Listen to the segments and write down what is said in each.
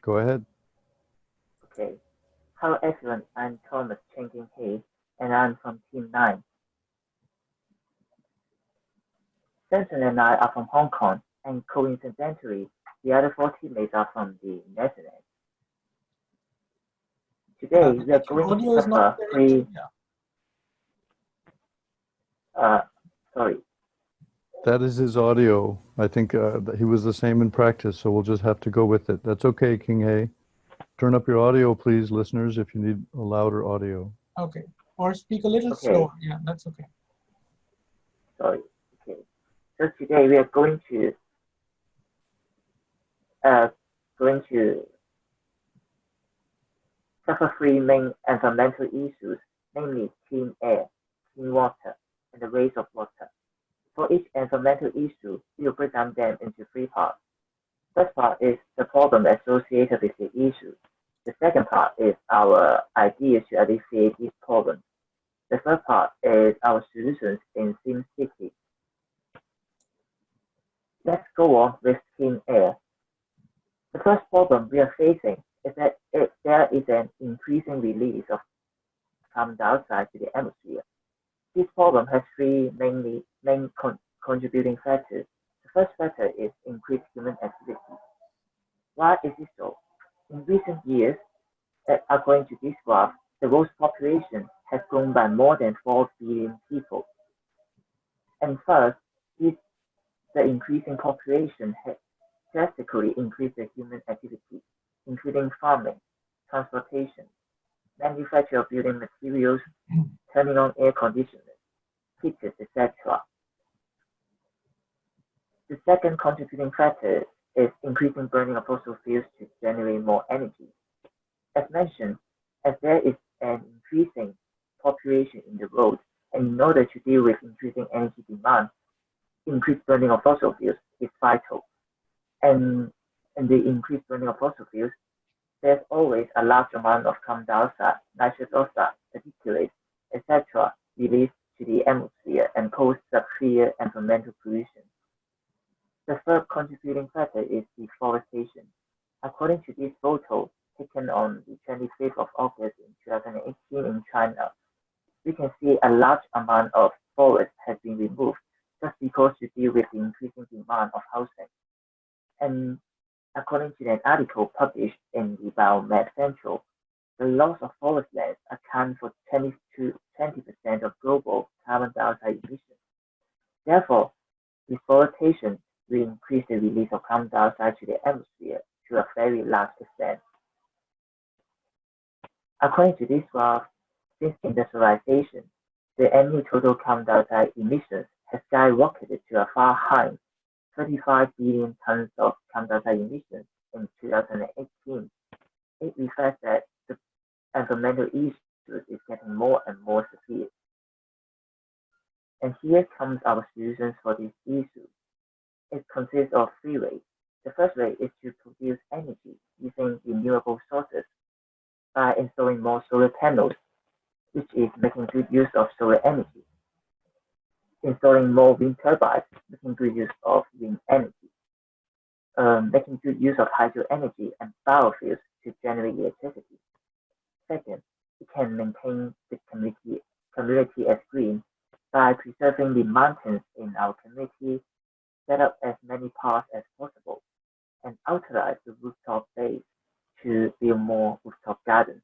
Go ahead. Okay. Hello everyone, I'm Thomas Chenking He, and I'm from Team 9. Samson and I are from Hong Kong, and coincidentally, the other four teammates are from the Netherlands. Today, we are Your going to audio is not cover very three, clear. uh, sorry, That is his audio. I think he was the same in practice, so we'll just have to go with it. That's okay, King Hay. Turn up your audio, please, listeners, if you need a louder audio. Okay. Or speak a little okay, slower. Yeah, that's okay. sorry, okay. So today we are uh, going to cover three main environmental issues, namely clean air, clean water, and the waste of water. For each environmental issue, we will break down them into three parts. First part is the problem associated with the issue. The second part is our ideas to alleviate these problems. The third part is our solutions in Sim City. Let's go on with clean air. The first problem we are facing is that there is an increasing release of carbon dioxide to the atmosphere. This problem has three main contributing factors. The first factor is increased human activity. Why is this so? In recent years, according to this graph, the world's population has grown by more than 4 billion people. And first, this, the increasing population has drastically increased the human activity, including farming, transportation, manufacture of building materials, turning on air conditioners, heaters, etc. The second contributing factor is increasing burning of fossil fuels to generate more energy. As mentioned, as there is an increasing population in the world, and in order to deal with increasing energy demand, increased burning of fossil fuels is vital. And in the increased burning of fossil fuels, there's always a large amount of carbon dioxide, nitrous oxide, particulates, etc. released to the atmosphere and cause severe environmental pollution. The third contributing factor is deforestation. According to this photo taken on the 25th of August in 2018 in China, we can see a large amount of forest has been removed just because to deal with the increasing demand of housing. And according to an article published in the Biomed Central, the loss of forest lands account for 20 to 20% of global carbon dioxide emissions. Therefore, deforestation will increase the release of carbon dioxide to the atmosphere to a very large extent. According to this graph, since industrialization, the annual total carbon dioxide emissions has skyrocketed to a far high 35 billion tons of carbon dioxide emissions in 2018. It reflects that the environmental issues is getting more and more severe. And here comes our solutions for these issues. It consists of three ways. The first way is to produce energy using renewable sources by installing more solar panels, which is making good use of solar energy. Installing more wind turbines, making good use of wind energy. Making good use of hydro energy and biofuels to generate electricity. Second, we can maintain the community as green by preserving the mountains in our community, set up as many parks as possible, and utilize the rooftop base to build more rooftop gardens.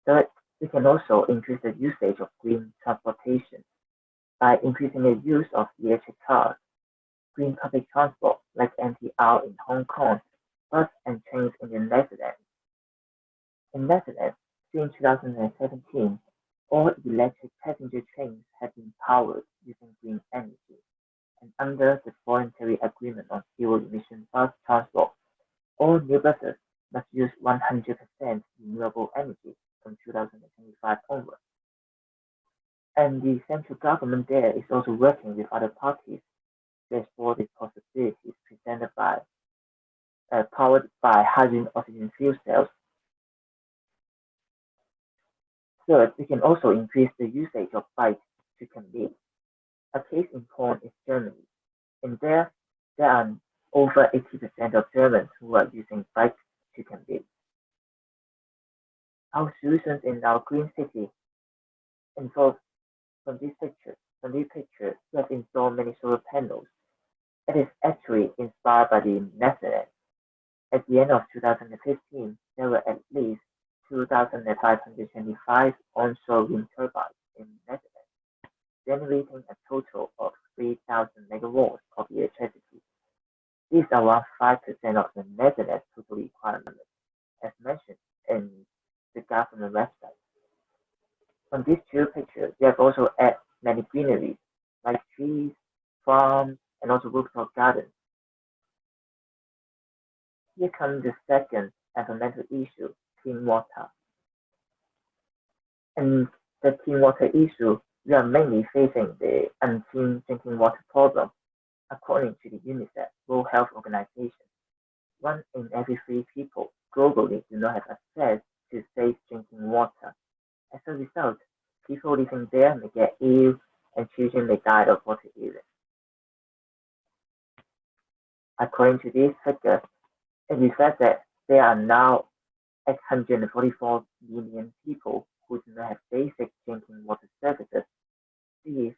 Third, we can also increase the usage of green transportation by increasing the use of electric cars, green public transport like MTR in Hong Kong, bus and trains in the Netherlands. In Netherlands, since 2017, all electric passenger trains have been powered using green energy, and under the voluntary agreement on zero emission bus transport, all new buses must use 100% renewable energy from 2025 onwards. And the central government there is also working with other parties to explore the possibilities presented by powered by hydrogen oxygen fuel cells. Third, we can also increase the usage of bikes to commute. A case in point is Germany. In there are over 80% of Germans who are using bikes Our solutions in our green city involve from this picture, we have installed many solar panels. It is actually inspired by the Netherlands. At the end of 2015, there were at least 2,525 onshore wind turbines in Netherlands, generating a total of 3,000 megawatts of electricity. These are around 5% of the Netherlands' total requirement, as mentioned in the government website. On these two pictures, we have also added many greeneries, like trees, farms, and also rooftop gardens. Here comes the second environmental issue, clean water. In the clean water issue, we are mainly facing the unclean drinking water problem. According to the UNICEF World Health Organization, 1 in every 3 people globally do not have access to safe drinking water. As a result, people living there may get ill and children may die of water illness. According to these figures, it reflects that there are now 844 million people who do not have basic drinking water services. This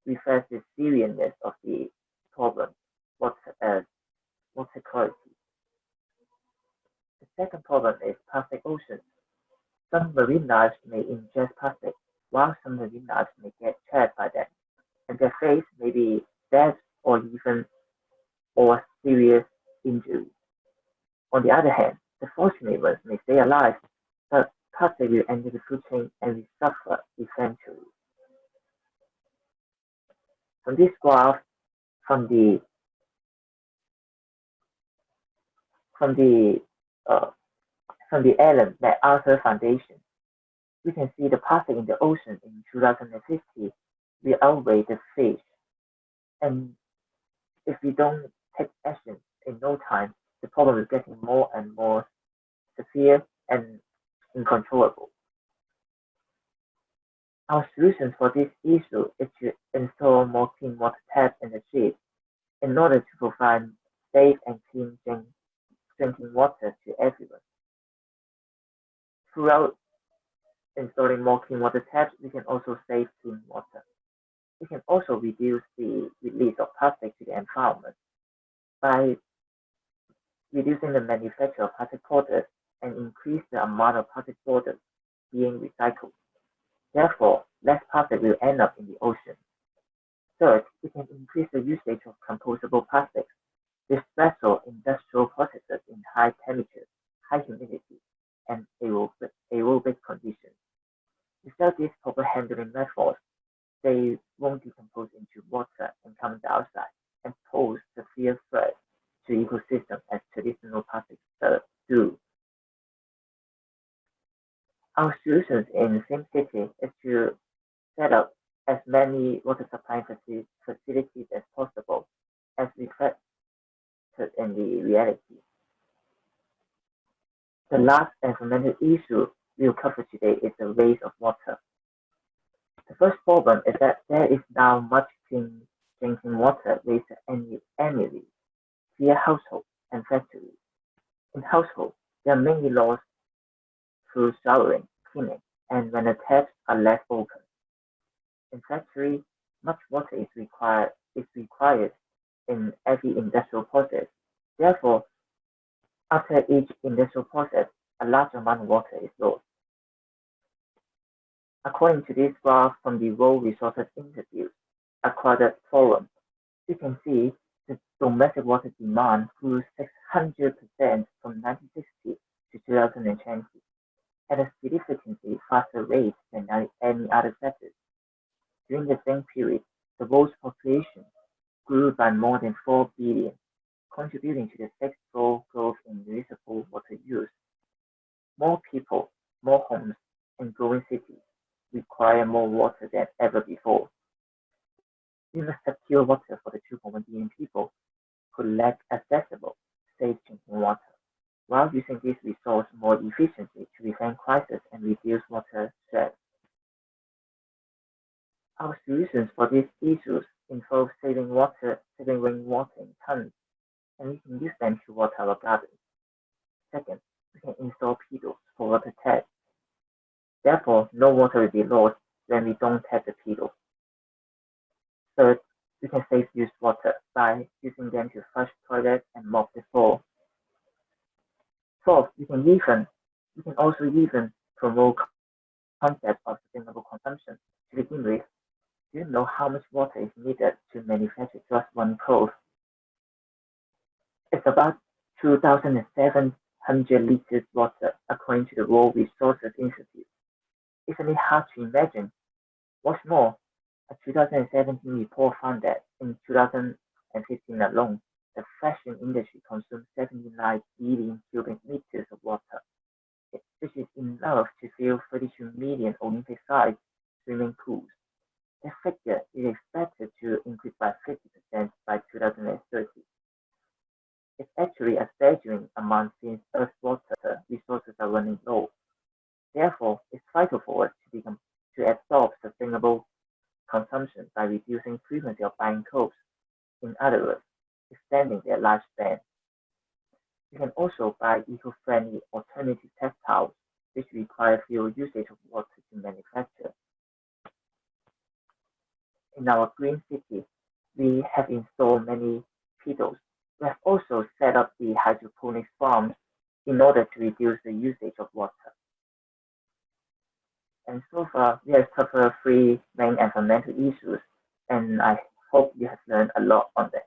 reflects the seriousness of the problem, water quality. The second problem is plastic oceans. Some marine life may ingest plastic, while some marine life may get trapped by them, and their fate may be death or even or serious injury. On the other hand, the fortunate ones may stay alive, but plastic will enter the food chain and will suffer eventually. From this graph, from the from the uh, from the Ellen MacArthur Foundation, we can see the plastic in the ocean in 2050 will outweigh the fish. And if we don't take action in no time, the problem is getting more and more severe and uncontrollable. Our solution for this issue is to install more clean water taps in the streets in order to provide safe and clean drinking water to everyone. Throughout installing more clean water taps, we can also save clean water. We can also reduce the release of plastic to the environment by reducing the manufacture of plastic bottles and increase the amount of plastic bottles being recycled. Therefore, less plastic will end up in the ocean. Third, we can increase the usage of compostable plastics with special industrial processes in high temperatures, high humidity, and aerobic conditions. Without these proper handling methods, they won't decompose into water and carbon dioxide and pose severe threat to ecosystems as traditional plastics do. Our solutions in the same city is to set up as many water supply facilities as possible, as reflected in the reality. The last environmental issue we'll cover today is the waste of water. The first problem is that there is now much clean drinking water wasted annually via households and factories. In households, they are mainly lost through showering, cleaning, and when the taps are left open. In factories, much water is required in every industrial process. Therefore, after each industrial process, a large amount of water is lost. According to this graph from the World Resources Institute Aquatic Forum, you can see the domestic water demand grew 600% from 1960 to 2020 at a significantly faster rate than any other sector. During the same period, the world's population grew by more than 4 billion, contributing to the six-fold growth in municipal water use. More people, more homes, and growing cities require more water than ever before. We must secure water for the 2.1 billion people who lack accessible, safe drinking water, while using this resource more efficiently to prevent crisis and reduce water stress. Our solutions for these issues involve saving rainwater in tons, and we can use them to water our gardens. Second, we we can install pedals for water taps. Therefore, no water will be lost when we don't tap the pedals. Third, we can save used water by using them to flush toilets and mop the floor. Fourth, we can also even promote concept of sustainable consumption. To begin with, do you know how much water is needed to manufacture just one cloth? It's about 2,700 liters water, according to the World Resources Institute. Isn't it hard to imagine? What's more, a 2017 report found that in 2015 alone, the fashion industry consumed 79 billion cubic meters of water. This is enough to fill 32 million Olympic-sized swimming pools. The figure is expected to increase by 50% by 2030. It's actually a staggering amount since Earth's water resources are running low. Therefore, it's vital for us to adopt sustainable consumption by reducing frequency of buying clothes. In other words, extending their lifespan. You can also buy eco-friendly alternative textiles, which require fewer usage of water to manufacture. In our green city, we have installed many pedals. We have also set up the hydroponics farms in order to reduce the usage of water. And so far, we have covered 3 main environmental issues, and I hope you have learned a lot on them.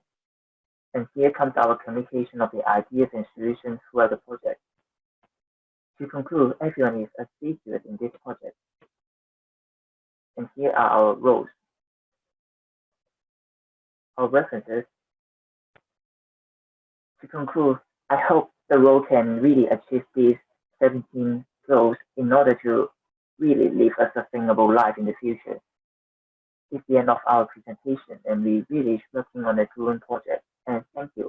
And here comes our communication of the ideas and solutions throughout the project. To conclude, everyone is assiduous in this project. And here are our roles. Our references. To conclude, I hope the role can really achieve these 17 goals in order to really live a sustainable life in the future. It's the end of our presentation, and we really working on the GRUEN project. And thank you.